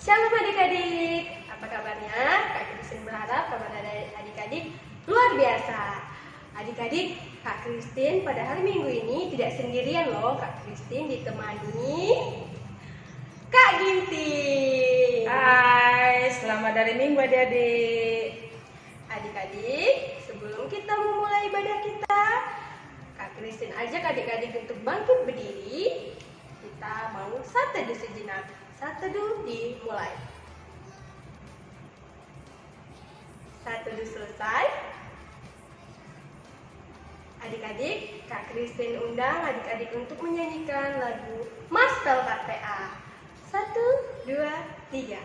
Shalom adik-adik, apa kabarnya? Kak Christine berharap kabar adik-adik luar biasa. Adik-adik, Kak Christine pada hari Minggu ini tidak sendirian loh. Kak Christine ditemani Kak Ginting. Hai, selamat hari Minggu adik-adik. Adik-adik, sebelum kita memulai ibadah kita, Kak Christine ajak adik-adik untuk bangkit berdiri. Kita mau sateduh sejenak. Sateduh dimulai. Sateduh selesai. Adik-adik, Kak Christine undang adik-adik untuk menyanyikan lagu Maspel KPA. 1, 2, 3.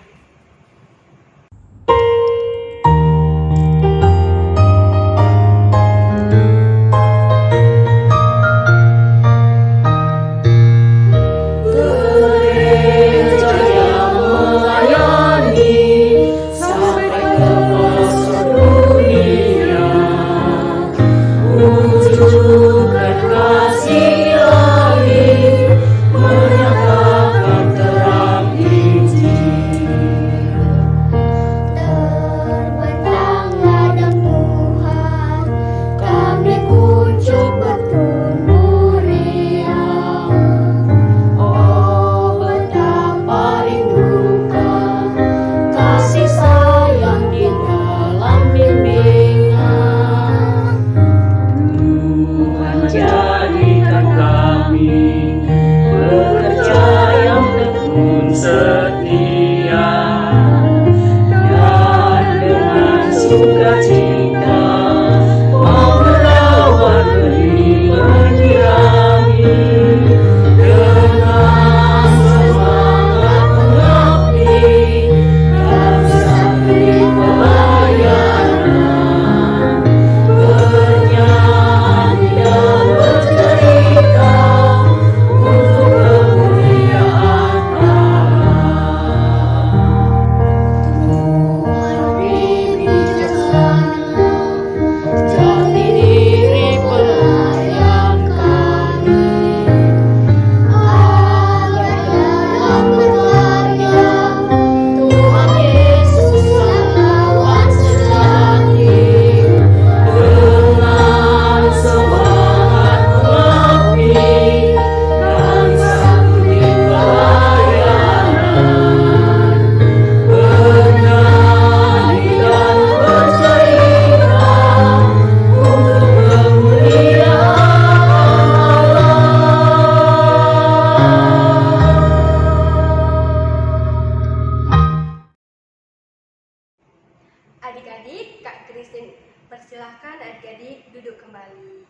Adik-adik, Kak Christine persilahkan adik-adik duduk kembali.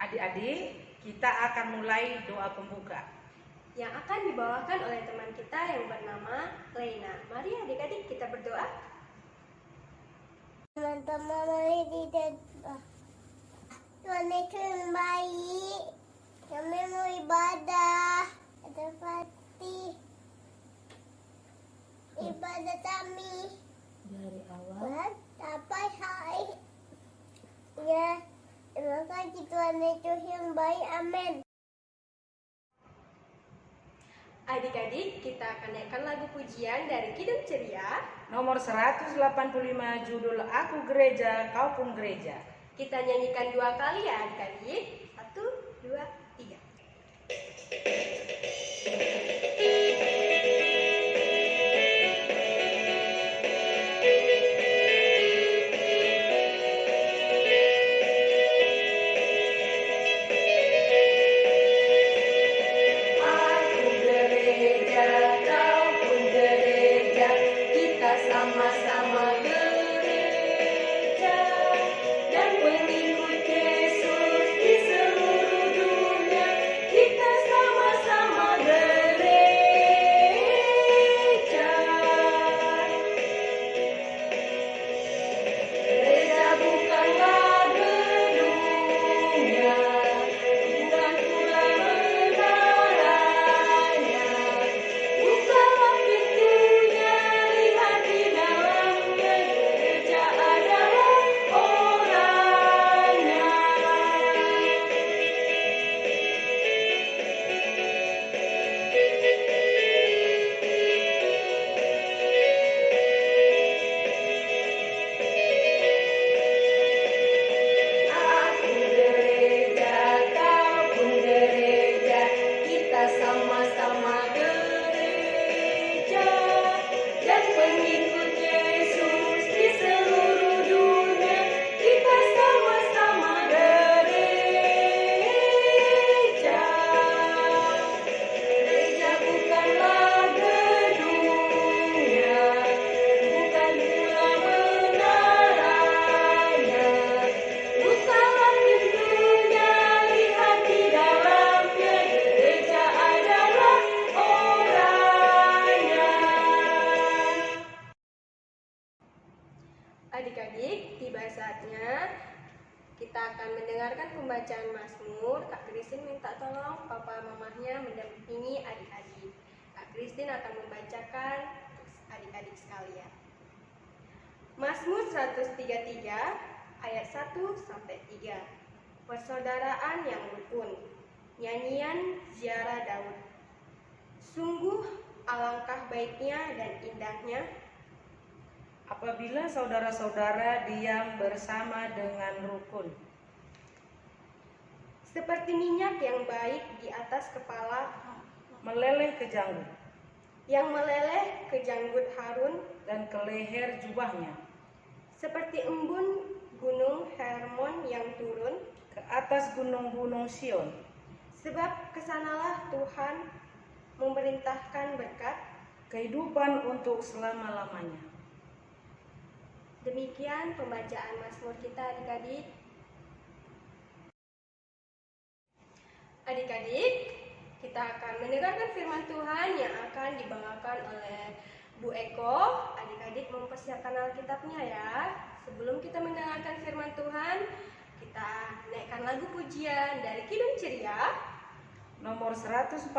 Adik-adik, kita akan mulai doa pembuka Yang akan dibawakan oleh teman kita yang bernama Leina. Mari adik-adik kita berdoa. Teman-teman mari kita Tuhan itu yang baik. Kami mau ibadah. Ada Fatih. Ibadah kami dari awal sampai hari. Ya, terima kasih Tuhan itu yang baik. Amin. Adik-adik, kita akan naikkan lagu pujian dari Kidung Ceria nomor 185 judul Aku Gereja, Kau Pun Gereja. Kita nyanyikan 2 kali ya adik-adik. 1, 2, 3. Sama-sama gereja dan pengikut Yesus di seluruh dunia. Kita sama-sama saatnya kita akan mendengarkan pembacaan Mazmur. Kak Christine minta tolong papa mamahnya mendampingi adik-adik. Kak Christine akan membacakan adik-adik sekalian. Mazmur 133 ayat 1 sampai 3. Persaudaraan yang rukun. Nyanyian ziarah Daud. Sungguh alangkah baiknya dan indahnya Apabila saudara-saudara diam bersama dengan rukun. seperti minyak yang baik di atas kepala, Meleleh ke janggut yang meleleh ke janggut Harun, dan ke leher jubahnya. seperti embun gunung Hermon yang turun. Ke atas gunung-gunung Sion. Sebab kesanalah Tuhan memerintahkan berkat. Kehidupan untuk selama-lamanya. Demikian pembacaan Mazmur kita adik-adik. Adik-adik, kita akan mendengarkan firman Tuhan yang akan dibawakan oleh Bu Eko. Adik-adik mempersiapkan Alkitabnya ya. Sebelum kita mendengarkan firman Tuhan, kita naikkan lagu pujian dari Kidung Ceria. Nomor 140,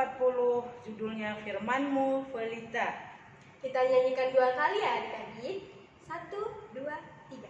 judulnya Firman-Mu, Felita. Kita nyanyikan 2 kali ya adik-adik. 1, 2, 3.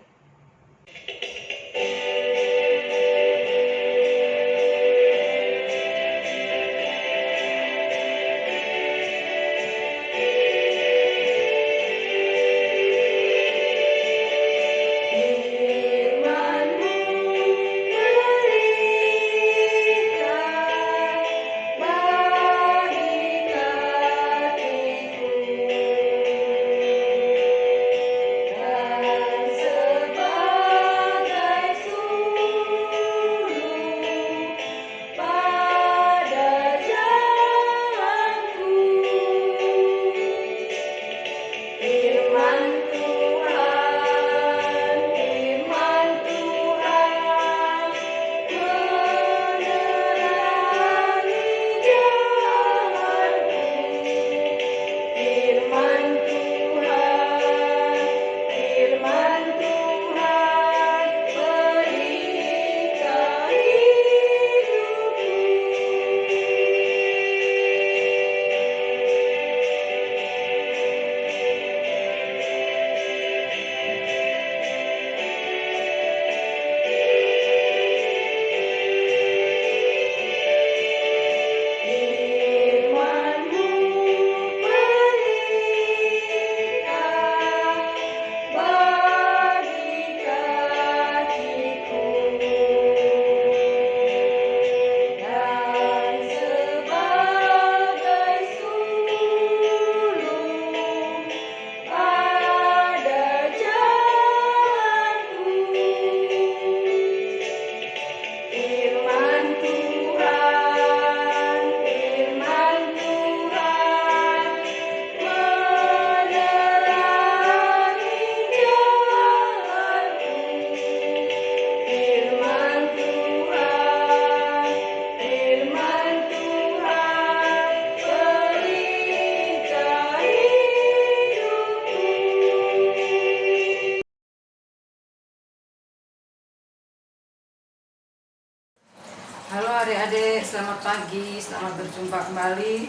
Halo adik-adik, selamat pagi, selamat berjumpa kembali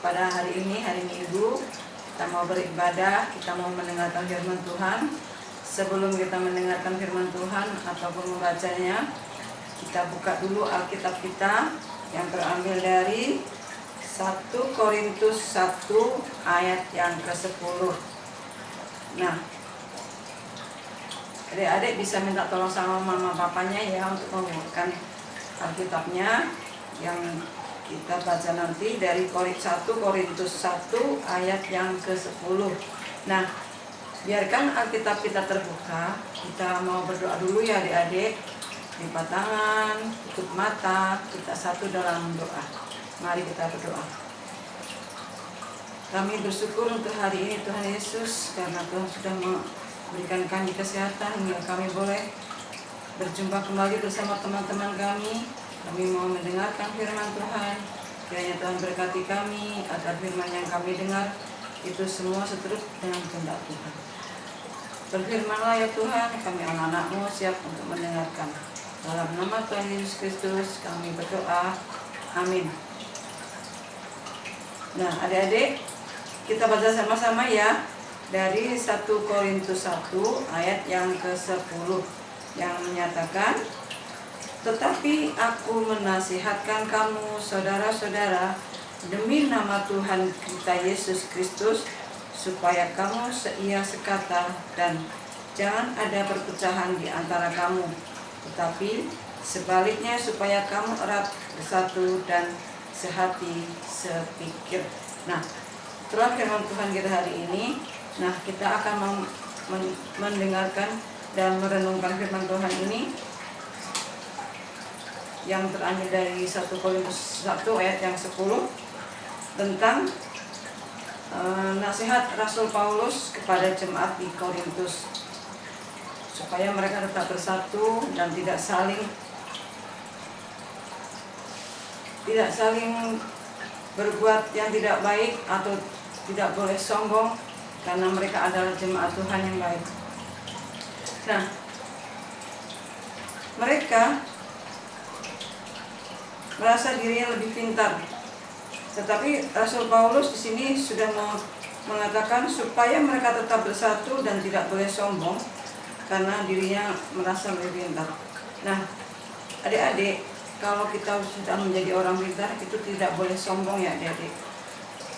pada hari ini, hari Minggu. Kita mau beribadah, kita mau mendengarkan firman Tuhan. Sebelum kita mendengarkan firman Tuhan ataupun membacanya, kita buka dulu Alkitab kita yang terambil dari 1 Korintus 1 ayat yang ke-10. Nah, adik-adik bisa minta tolong sama mama papanya ya untuk membukakan Alkitabnya yang kita baca nanti dari 1 Korintus 1 ayat yang ke-10. Nah, biarkan Alkitab kita terbuka. Kita mau berdoa dulu ya adik-adik. Lipat tangan, tutup mata, kita satu dalam doa. Mari kita berdoa. Kami bersyukur untuk hari ini Tuhan Yesus, karena Tuhan sudah memberikan kami kesehatan hingga kami boleh berjumpa kembali bersama teman-teman kami. Kami mau mendengarkan firman Tuhan. Kiranya Tuhan berkati kami agar firman yang kami dengar itu semua seturut dengan kehendak Tuhan. Berfirmanlah ya Tuhan, kami anak-anak-Mu siap untuk mendengarkan. Dalam nama Tuhan Yesus Kristus kami berdoa. Amin. Nah, adik-adik, kita baca sama-sama ya. Dari 1 Korintus 1 ayat yang ke-10 yang menyatakan, tetapi aku menasihatkan kamu saudara-saudara demi nama Tuhan kita Yesus Kristus, supaya kamu seia sekata dan jangan ada perpecahan di antara kamu, tetapi sebaliknya supaya kamu erat bersatu dan sehati sepikir. Nah, setelah firman Tuhan kita hari ini, nah kita akan mendengarkan dan merenungkan firman Tuhan ini yang terambil dari 1 Korintus 1 ayat yang 10 tentang nasihat Rasul Paulus kepada jemaat di Korintus supaya mereka tetap bersatu dan tidak saling berbuat yang tidak baik atau tidak boleh sombong, karena mereka adalah jemaat Tuhan yang baik. Nah, mereka merasa dirinya lebih pintar, tetapi Rasul Paulus di sini sudah mengatakan supaya mereka tetap bersatu dan tidak boleh sombong karena dirinya merasa lebih pintar. Nah, adik-adik, kalau kita sudah menjadi orang pintar itu tidak boleh sombong ya adik-adik,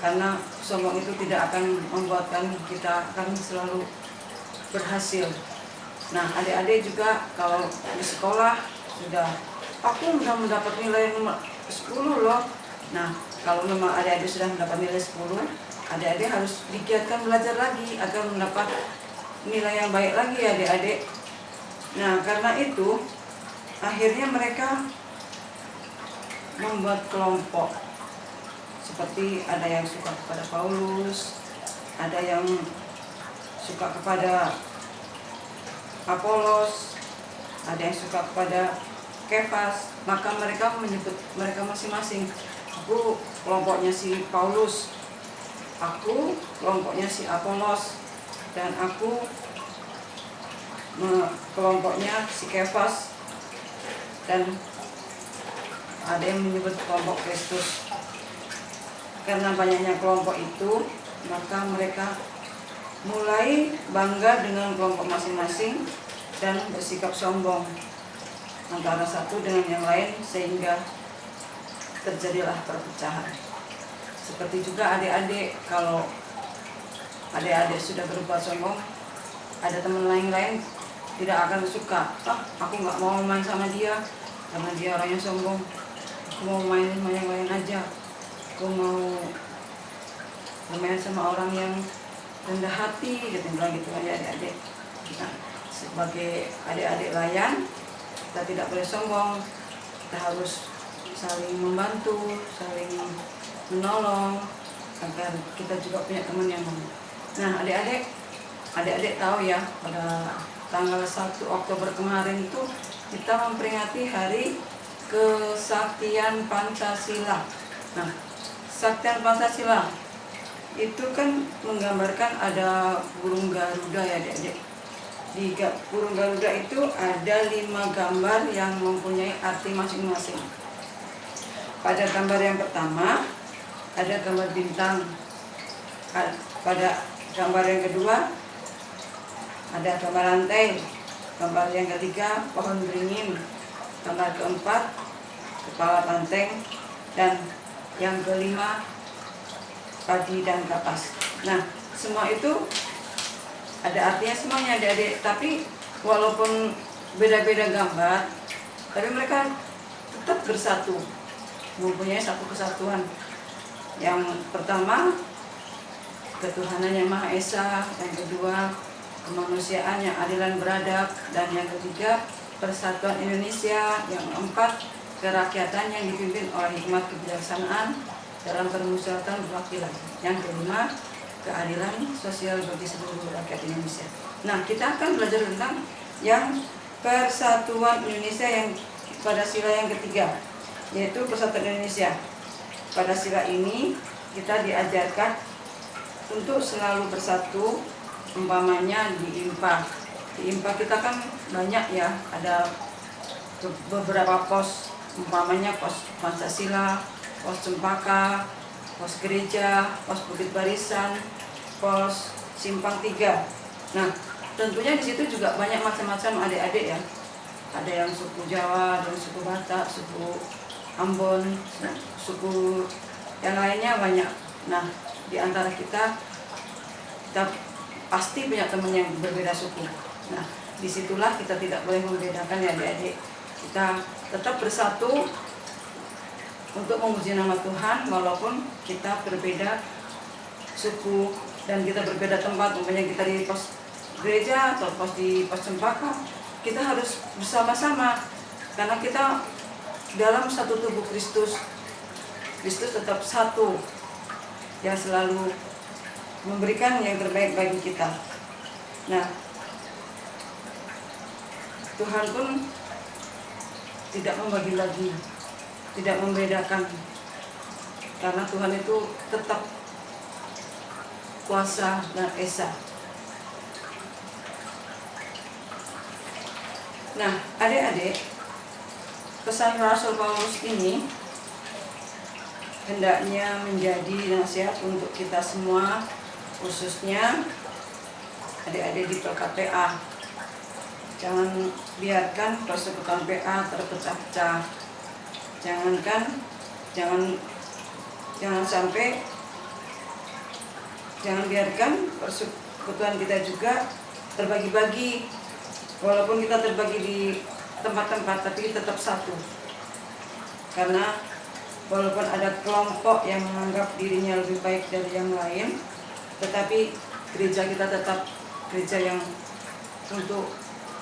karena sombong itu tidak akan membuatkan kita akan selalu berhasil. Nah, adik-adik juga kalau di sekolah aku sudah mendapat nilai nomor 10 loh. Nah, kalau memang adik-adik sudah mendapat nilai 10, adik-adik harus digiatkan belajar lagi agar mendapat nilai yang baik lagi ya adik-adik. Nah, karena itu akhirnya mereka membuat kelompok. Seperti ada yang suka kepada Paulus, ada yang suka kepada Apolos, ada yang suka kepada Kefas. Maka mereka menyebut mereka masing-masing. Aku kelompoknya si Paulus, aku kelompoknya si Apolos, dan aku kelompoknya si Kefas, dan ada yang menyebut kelompok Kristus. Karena banyaknya kelompok itu, maka mereka mulai bangga dengan kelompok masing-masing dan bersikap sombong antara satu dengan yang lain, sehingga terjadilah perpecahan. Seperti juga adik-adik, kalau adik-adik sudah berbuat sombong, ada teman lain tidak akan suka. Aku nggak mau main sama dia karena dia orangnya sombong. Aku mau main sama yang lain aja. Aku mau bermain sama orang yang rendah hati, gitu aja adik-adik. Nah, sebagai adik-adik layan, kita tidak boleh sombong. Kita harus saling membantu, saling menolong, agar kita juga punya teman yang baik. Nah, adik-adik tahu ya, pada tanggal 1 Oktober kemarin itu kita memperingati Hari Kesaktian Pancasila. Nah, Kesaktian Pancasila itu kan menggambarkan ada burung Garuda ya adik-adik. Di burung Garuda itu ada 5 gambar yang mempunyai arti masing-masing. Pada gambar yang pertama ada gambar bintang. Pada gambar yang kedua ada gambar rantai. Gambar yang ketiga pohon beringin. Gambar keempat kepala banteng. Dan yang kelima padi dan kapas. Nah, semua itu ada artinya semuanya adik-adik. Tapi walaupun beda-beda gambar, tapi mereka tetap bersatu, mempunyai satu kesatuan. Yang pertama, ketuhanan yang Maha Esa. Yang kedua, kemanusiaan yang adil dan beradab. Dan yang ketiga, persatuan Indonesia. Yang keempat, kerakyatan yang dipimpin oleh hikmat kebijaksanaan dalam permusyawaratan perwakilan. Yang kelima, keadilan sosial bagi seluruh rakyat Indonesia. Nah, kita akan belajar tentang yang persatuan Indonesia yang pada sila yang ketiga, yaitu persatuan Indonesia. Pada sila ini kita diajarkan untuk selalu bersatu umpamanya di IMPA kita kan banyak ya, ada beberapa pos, umpamanya pos Pancasila, pos Cempaka, pos gereja, pos Bukit Barisan, pos Simpang 3. Nah, tentunya di situ juga banyak macam-macam adik-adik ya. Ada yang suku Jawa, ada yang suku Batak, suku Ambon, suku yang lainnya banyak. Nah, di antara kita pasti punya teman yang berbeda suku. Nah, disitulah kita tidak boleh membedakan ya adik-adik. Kita tetap bersatu untuk memuji nama Tuhan walaupun kita berbeda suku dan kita berbeda tempat. Umpamanya kita di pos gereja atau di pos Cempaka, kita harus bersama-sama karena kita dalam satu tubuh Kristus. Kristus tetap satu yang selalu memberikan yang terbaik bagi kita. Nah, Tuhan pun tidak membagi-bagi, tidak membedakan, karena Tuhan itu tetap kuasa dan esa. Nah, adik-adik, pesan Rasul Paulus ini hendaknya menjadi nasihat untuk kita semua, khususnya adik-adik di PKPA. Jangan biarkan persekutuan PA terpecah-pecah. Jangan biarkan persekutuan kita juga terbagi-bagi. Walaupun kita terbagi di tempat-tempat, tapi tetap satu. Karena walaupun ada kelompok yang menganggap dirinya lebih baik dari yang lain, tetapi gereja kita tetap gereja yang untuk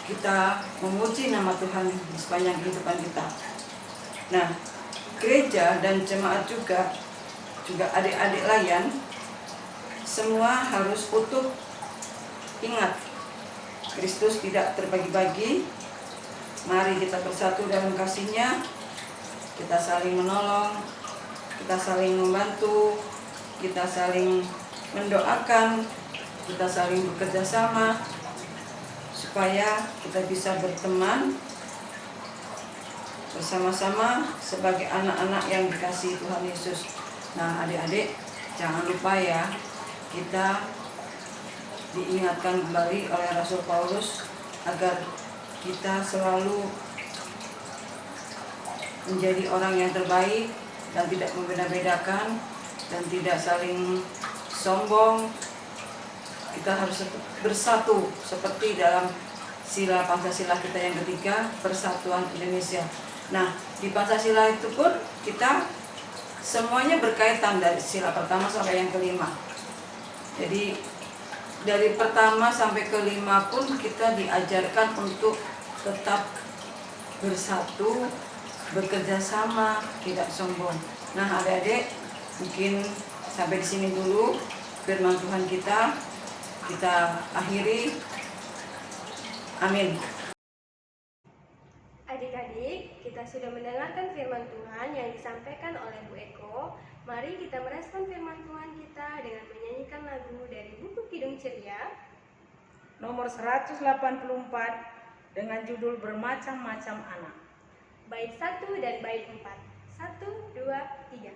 kita memuji nama Tuhan di sepanjang kehidupan kita. Nah, gereja dan jemaat juga adik-adik layan, semua harus utuh. Ingat, Kristus tidak terbagi-bagi. Mari kita bersatu dalam kasih-Nya. Kita saling menolong, kita saling membantu, kita saling mendoakan, kita saling bekerja sama, supaya kita bisa berteman bersama-sama sebagai anak-anak yang dikasihi Tuhan Yesus. Nah, adik-adik, jangan lupa ya, kita diingatkan kembali oleh Rasul Paulus agar kita selalu menjadi orang yang terbaik dan tidak membeda-bedakan dan tidak saling sombong. Kita harus bersatu seperti dalam sila Pancasila kita yang ketiga, Persatuan Indonesia. Nah, di Pancasila itu pun kita semuanya berkaitan dari sila pertama sampai yang kelima. Jadi dari pertama sampai kelima pun kita diajarkan untuk tetap bersatu, bekerja sama, tidak sombong. Nah, adik-adik, mungkin sampai di sini dulu firman Tuhan kita akhiri. Amin. Adik-adik, kita sudah mendengarkan firman Tuhan yang disampaikan oleh Bu Eko. Mari kita merespon firman Tuhan kita dengan menyanyikan lagu dari buku Kidung Ceria nomor 184 dengan judul Bermacam-macam Anak. bait 1 dan bait 4. 1, 2, 3.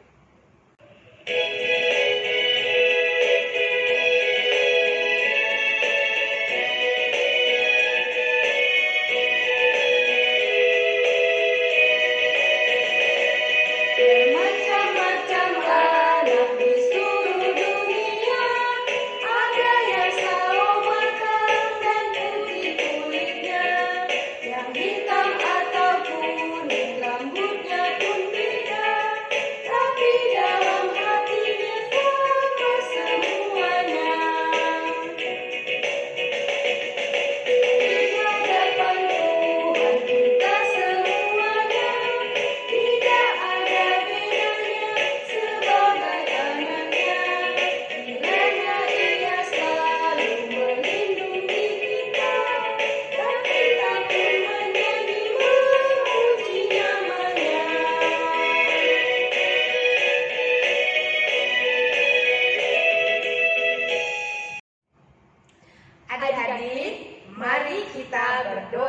Bermacam-macam anak di seluruh dunia, ada yang sawo matang dan putih kulitnya, yang hitam atau kuning rambutnya pun beda, tapi dalam hatinya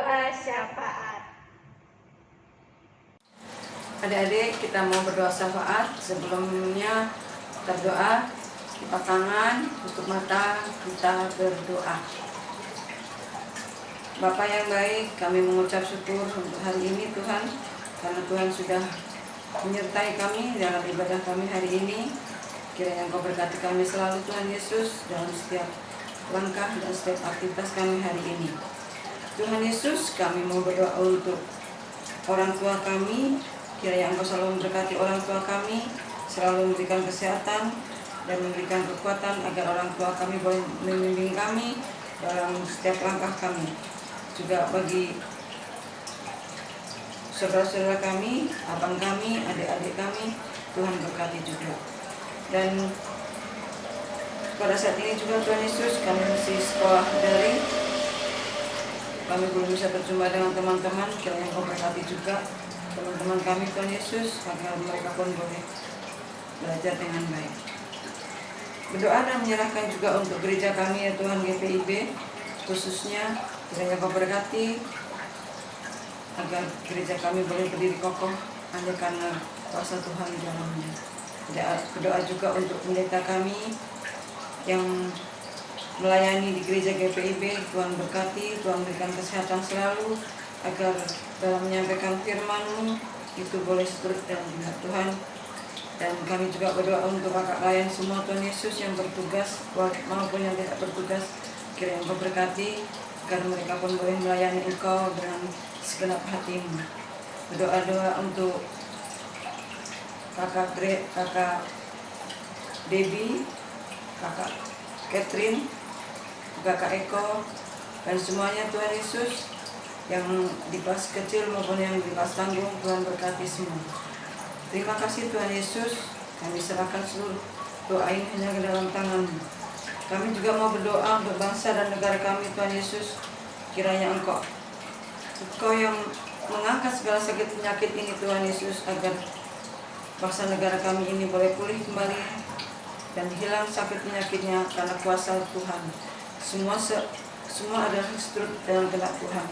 doa syafaat. Adik-adik, kita mau berdoa syafaat. Sebelumnya kita berdoa, lipat tangan, tutup mata, kita berdoa. Bapa yang baik, kami mengucap syukur untuk hari ini Tuhan, karena Tuhan sudah menyertai kami dalam ibadah kami hari ini. Kiranya Engkau berkati kami selalu Tuhan Yesus dalam setiap langkah dan setiap aktivitas kami hari ini. Tuhan Yesus, kami mau berdoa untuk orang tua kami. Kiranya Engkau selalu memberkati orang tua kami, selalu memberikan kesehatan dan memberikan kekuatan agar orang tua kami boleh membimbing kami dalam setiap langkah kami. Juga bagi saudara-saudara kami, abang kami, adik-adik kami, Tuhan berkati juga. Dan pada saat ini juga Tuhan Yesus, kami masih sekolah daring. Kami belum bisa berjumpa dengan teman-teman, kiranya Engkau berkati juga teman-teman kami Tuhan Yesus, agar mereka pun boleh belajar dengan baik. Berdoa dan menyerahkan juga untuk gereja kami ya Tuhan, GPIB khususnya, kiranya Engkau berkati agar gereja kami boleh berdiri kokoh hanya karena kuasa Tuhan di dalamnya. Berdoa juga untuk pendeta kami yang melayani di gereja GPIB, Tuhan berkati, Tuhan berikan kesehatan selalu agar dalam menyampaikan firman-Mu itu boleh seturut dengan kehendak Tuhan. Dan kami juga berdoa untuk kakak layan semua Tuhan Yesus yang bertugas maupun yang tidak bertugas, kiranya Engkau berkati agar mereka pun boleh melayani Engkau dengan segenap hati-Mu. Berdoa-doa untuk kakak Debbie, kakak Catherine, kakak Eko, dan semuanya Tuhan Yesus yang di kelas kecil maupun yang di kelas tanggung, Tuhan berkati semua. Terima kasih Tuhan Yesus, kami serahkan seluruh doa ini hanya ke dalam tangan-Mu. Kami juga mau berdoa untuk bangsa dan negara kami Tuhan Yesus, kiranya Engkau yang mengangkat segala sakit penyakit ini Tuhan Yesus, agar bangsa negara kami ini boleh pulih kembali dan hilang sakit penyakitnya karena kuasa Tuhan. Semua adalah seturut dalam kehendak Tuhan.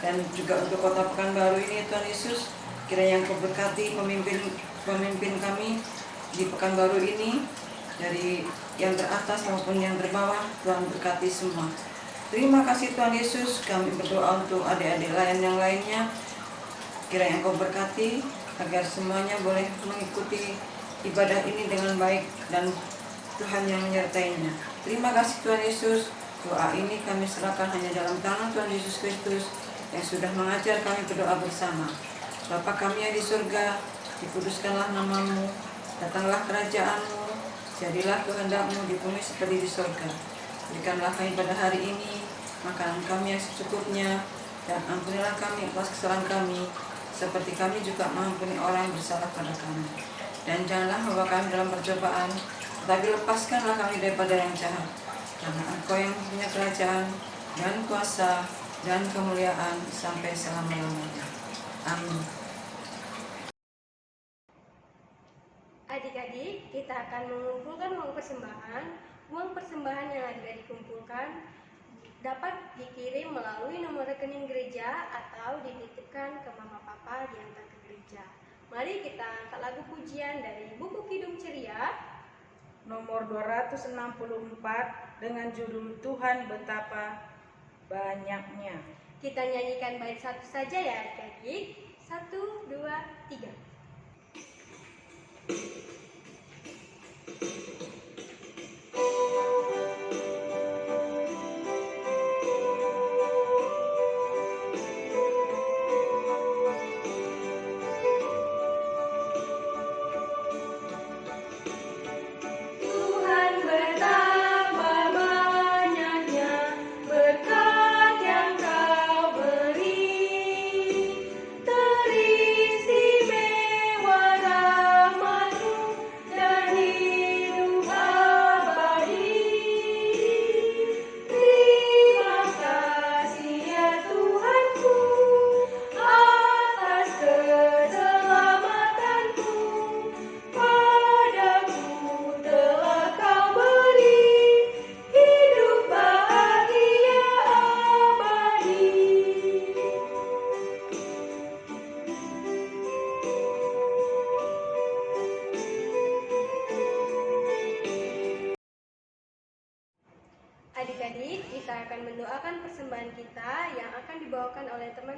Dan juga untuk kota Pekanbaru ini Tuhan Yesus, kiranya Engkau berkati pemimpin kami di Pekanbaru ini, dari yang teratas maupun yang terbawah, Tuhan berkati semua. Terima kasih Tuhan Yesus, kami berdoa untuk adik-adik lain yang lainnya, kiranya Engkau berkati agar semuanya boleh mengikuti ibadah ini dengan baik dan Tuhan yang menyertainya. Terima kasih Tuhan Yesus, doa ini kami serahkan hanya dalam tangan Tuhan Yesus Kristus yang sudah mengajar kami berdoa bersama. Bapa kami yang di surga, dikuduskanlah nama-Mu, datanglah kerajaan-Mu, jadilah kehendak-Mu di bumi seperti di surga. Berikanlah kami pada hari ini makanan kami yang secukupnya, dan ampunilah kami atas kesalahan kami, seperti kami juga mengampuni orang yang bersalah pada kami. Dan janganlah membawa kami dalam percobaan, tetapi lepaskanlah kami daripada yang jahat. Karena Engkau yang punya kerajaan dan kuasa dan kemuliaan sampai selama-lamanya. Amin. Adik-adik, kita akan mengumpulkan uang persembahan. Uang persembahan yang adik-adik kumpulkan dapat dikirim melalui nomor rekening gereja atau dititipkan ke mama papa di antar ke gereja. Mari kita angkat lagu pujian dari buku Kidung Ceria nomor 264 dengan judul Tuhan Betapa Banyaknya. Kita nyanyikan bait satu saja ya adik-adik. 1, 2, 3. Teristimewa rahmat-Mu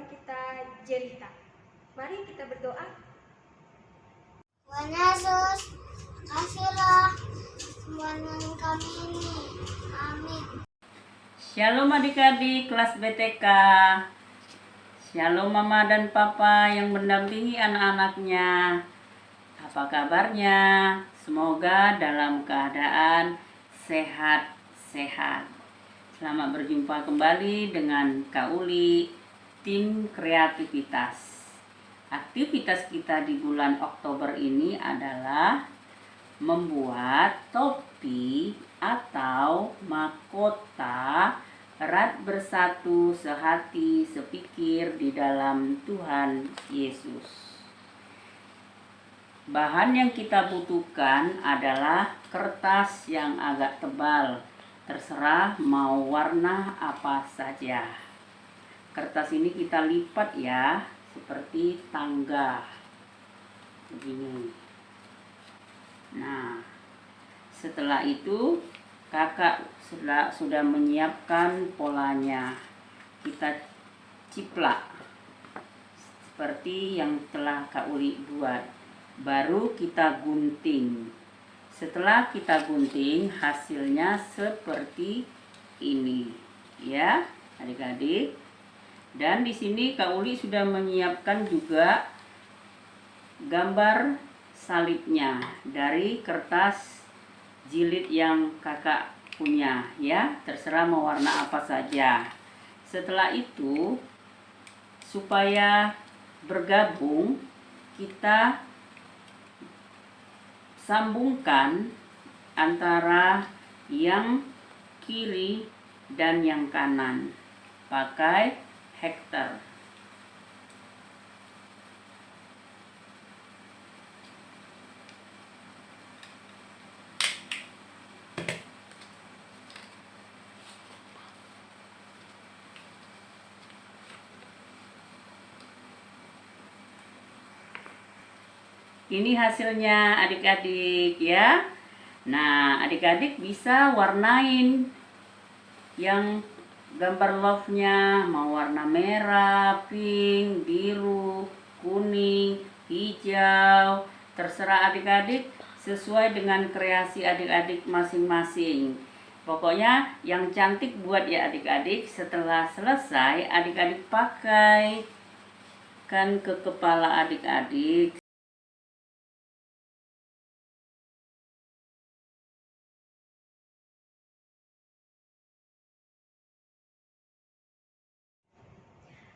kita Jelita. Mari kita berdoa. Tuhan Yesus, kasihlah semua kami ini. Amin. Shalom adik-adik kelas BTK. Shalom mama dan papa yang mendampingi anak-anaknya. Apa kabarnya? Semoga dalam keadaan sehat-sehat. Selamat berjumpa kembali dengan Kak Uli, tim kreativitas. Aktivitas kita di bulan Oktober ini adalah membuat topi atau mahkota erat bersatu sehati sepikir di dalam Tuhan Yesus. Bahan yang kita butuhkan adalah kertas yang agak tebal, terserah mau warna apa saja. Kertas ini kita lipat ya, seperti tangga begini. Nah, setelah itu kakak sudah menyiapkan polanya. Kita ciplak seperti yang telah Kak Uli buat. Baru kita gunting. Setelah kita gunting, hasilnya seperti ini, ya, adik-adik. Dan di sini Kak Uli sudah menyiapkan juga gambar salibnya dari kertas jilid yang kakak punya, ya, terserah mau warna apa saja. Setelah itu, supaya bergabung, kita sambungkan antara yang kiri dan yang kanan pakai hektar. Ini hasilnya adik-adik ya. Nah, adik-adik bisa warnain yang gambar love-nya, mau warna merah, pink, biru, kuning, hijau. Terserah adik-adik sesuai dengan kreasi adik-adik masing-masing. Pokoknya yang cantik buat ya adik-adik. Setelah selesai, adik-adik pakai kan ke kepala adik-adik.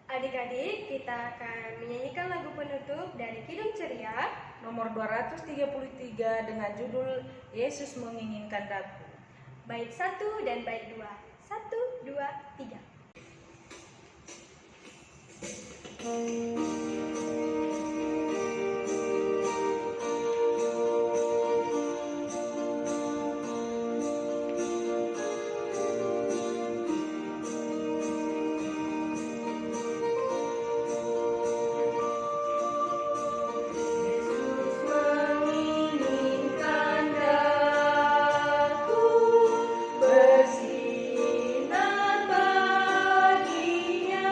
Adik-adik, kita akan menyanyikan lagu penutup dari Kidung Ceria Nomor 233 dengan judul Yesus Menginginkan Daku. bait 1 dan bait 2. 1, 2, 3. Bersinar baginya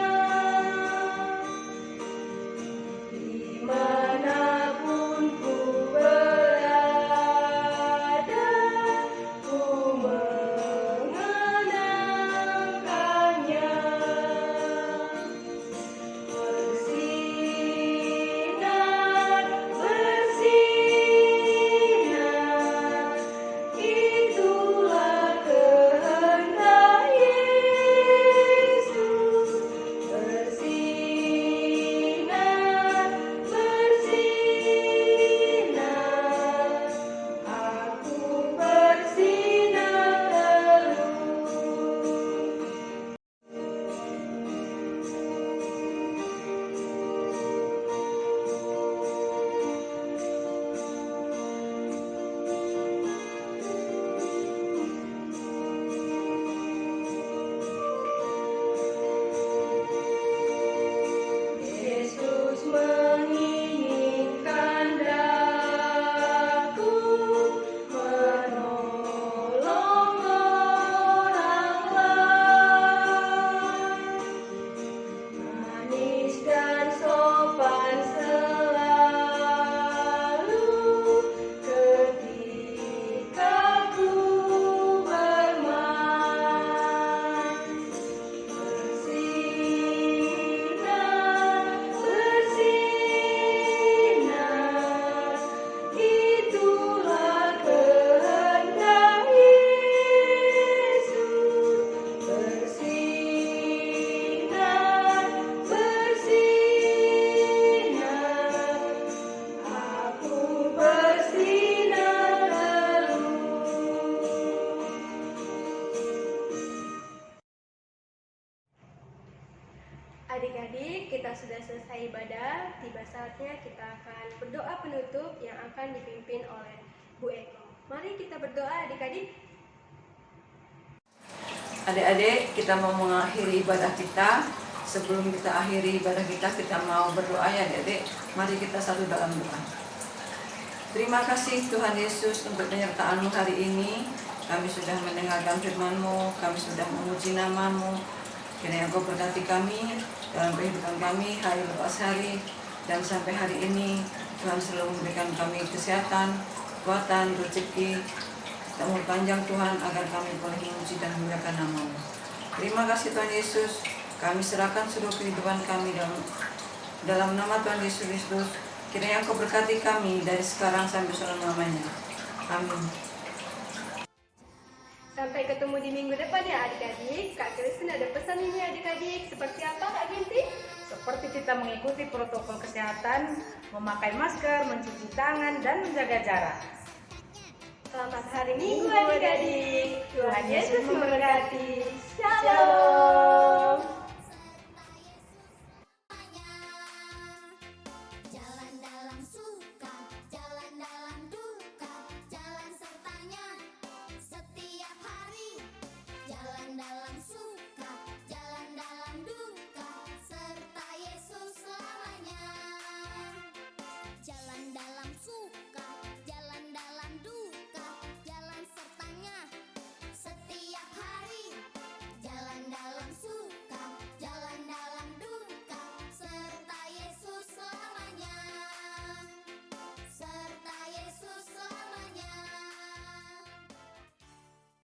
adik-adik, kita sudah selesai ibadah. Tiba saatnya kita akan berdoa penutup yang akan dipimpin oleh Bu Eko. Mari kita berdoa adik-adik. Adik-adik, kita mau mengakhiri ibadah kita. Sebelum kita akhiri ibadah kita mau berdoa ya adik-adik. Mari kita satu dalam doa. Terima kasih Tuhan Yesus untuk penyertaan-Mu hari ini. Kami sudah mendengarkan firman-Mu, kami sudah memuji nama-Mu. Kiranya Engkau berkati kami dalam kehidupan kami hari lepas hari, dan sampai hari ini Tuhan selalu memberikan kami kesehatan, kekuatan, rezeki, dan umur panjang Tuhan, agar kami boleh memuji dan memuliakan nama-Mu. Terima kasih Tuhan Yesus, kami serahkan seluruh kehidupan kami dalam nama Tuhan Yesus Kristus. Kiranya Engkau berkati kami dari sekarang sampai selama-lamanya. Amin. Sampai ketemu di minggu depan ya adik-adik. Kak Kristen ada pesan ini adik-adik. Seperti apa Kak Ginti? Seperti kita mengikuti protokol kesehatan, memakai masker, mencuci tangan, dan menjaga jarak. Selamat hari Minggu adik-adik. Tuhan Yesus memberkati. Shalom.